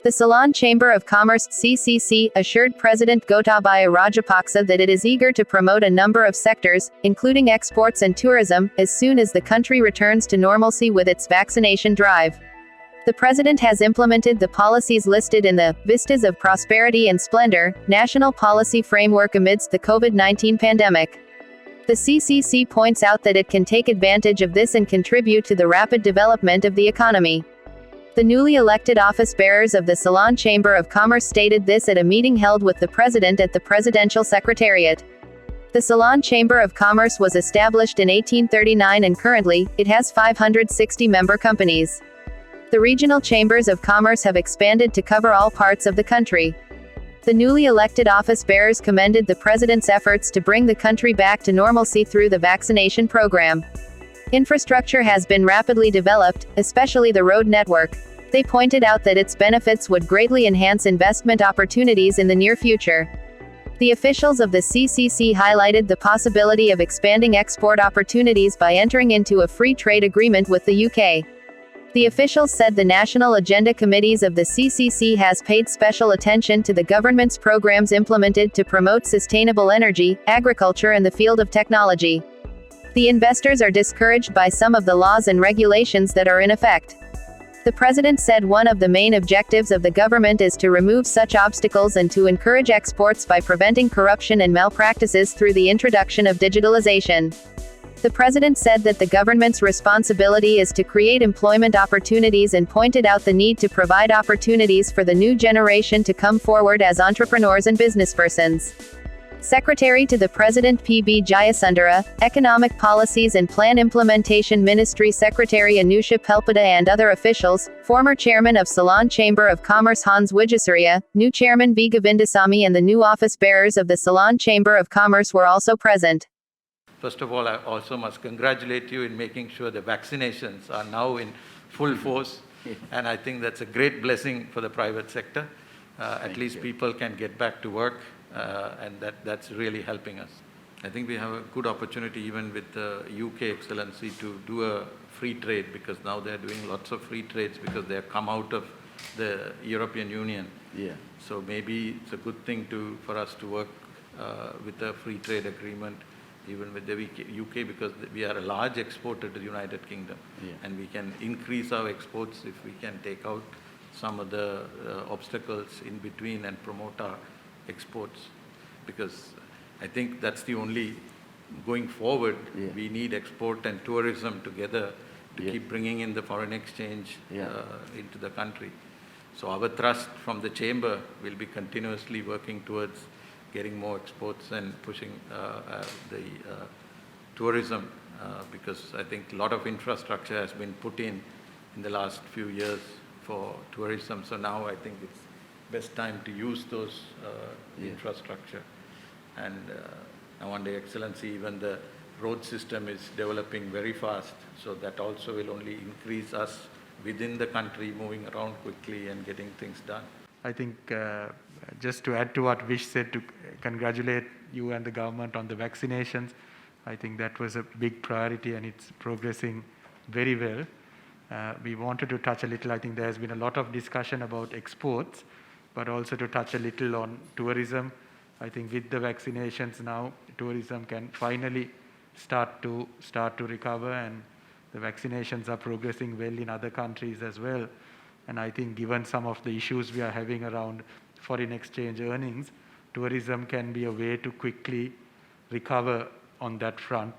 The Ceylon Chamber of Commerce (CCC) assured President Gotabaya Rajapaksa that it is eager to promote a number of sectors, including exports and tourism, as soon as the country returns to normalcy with its vaccination drive. The president has implemented the policies listed in the Vistas of Prosperity and Splendor national policy framework amidst the COVID-19 pandemic. The CCC points out that it can take advantage of this and contribute to the rapid development of the economy. The newly elected office bearers of the Ceylon Chamber of Commerce stated this at a meeting held with the president at the Presidential Secretariat. The Ceylon Chamber of Commerce was established in 1839 and currently, it has 560 member companies. The regional chambers of commerce have expanded to cover all parts of the country. The newly elected office bearers commended the president's efforts to bring the country back to normalcy through the vaccination program. Infrastructure has been rapidly developed, especially the road network. They pointed out that its benefits would greatly enhance investment opportunities in the near future. The officials of the CCC highlighted the possibility of expanding export opportunities by entering into a free trade agreement with the UK. The officials said the National Agenda Committees of the CCC has paid special attention to the government's programs implemented to promote sustainable energy, agriculture and the field of technology. The investors are discouraged by some of the laws and regulations that are in effect. The president said one of the main objectives of the government is to remove such obstacles and to encourage exports by preventing corruption and malpractices through the introduction of digitalization. The president said that the government's responsibility is to create employment opportunities and pointed out the need to provide opportunities for the new generation to come forward as entrepreneurs and businesspersons. Secretary to the President P.B. Jayasundara, Economic Policies and Plan Implementation Ministry Secretary Anusha Pelpada and other officials, former Chairman of Ceylon Chamber of Commerce Hans Wijesurya, new Chairman V. Govindasamy and the new office bearers of the Ceylon Chamber of Commerce were also present. First of all, I also must congratulate you in making sure the vaccinations are now in full force, and I think that's a great blessing for the private sector. At least people can get back to work. And that's really helping us. I think we have a good opportunity even with the UK Excellency to do a free trade, because now they're doing lots of free trades because they have come out of the European Union. Yeah. So maybe it's a good thing for us to work with a free trade agreement even with the UK, because we are a large exporter to the United Kingdom. Yeah. And we can increase our exports if we can take out some of the obstacles in between and promote our exports, because I think that's the only, going forward, we need export and tourism together to keep bringing in the foreign exchange into the country. So our thrust from the chamber will be continuously working towards getting more exports and pushing the tourism, because I think a lot of infrastructure has been put in the last few years for tourism. So now I think it's best time to use those infrastructure. And now under Excellency, even the road system is developing very fast, so that also will only increase us within the country moving around quickly and getting things done. I think just to add to what Vish said, to congratulate you and the government on the vaccinations. I think that was a big priority and it's progressing very well. We wanted to touch a little, I think there has been a lot of discussion about exports, but also to touch a little on tourism. I think with the vaccinations now, tourism can finally start to recover, and the vaccinations are progressing well in other countries as well. And I think given some of the issues we are having around foreign exchange earnings, tourism can be a way to quickly recover on that front.